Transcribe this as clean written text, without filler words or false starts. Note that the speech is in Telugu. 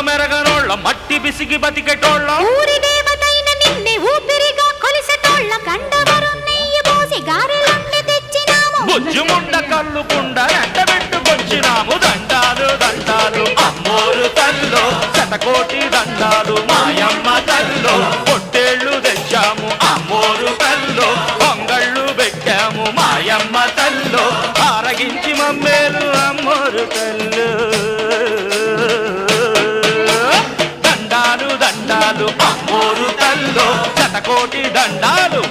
మెరగనోళ్ళ మట్టి బిసిగి బతికెటోళ్ళ ఊరి దేవతైన నిన్నే ఊపిరిగా కొలిసెటోళ్ళ గండవరం నెయ్యి పోసి గారెలన్నీ తెచ్చినాము బుజ్జుముండ కల్లుకుండ ఎండబెట్టుకొచ్చినాము దండాలు దండాలు అమ్మోరు తల్లో శతకోటి దండాలు మాయమ్మ తల్లో పొట్టేళ్ళు తెచ్చాము అమ్మోరు తల్లో పొంగళ్ళు పెట్టాము మాయమ్మ తల్లో ఆరగించి మమ్మేలు అమ్మోరు తల్లు దండాలు దండాలు అమ్మోరు తల్లో శతకోటి దండాలు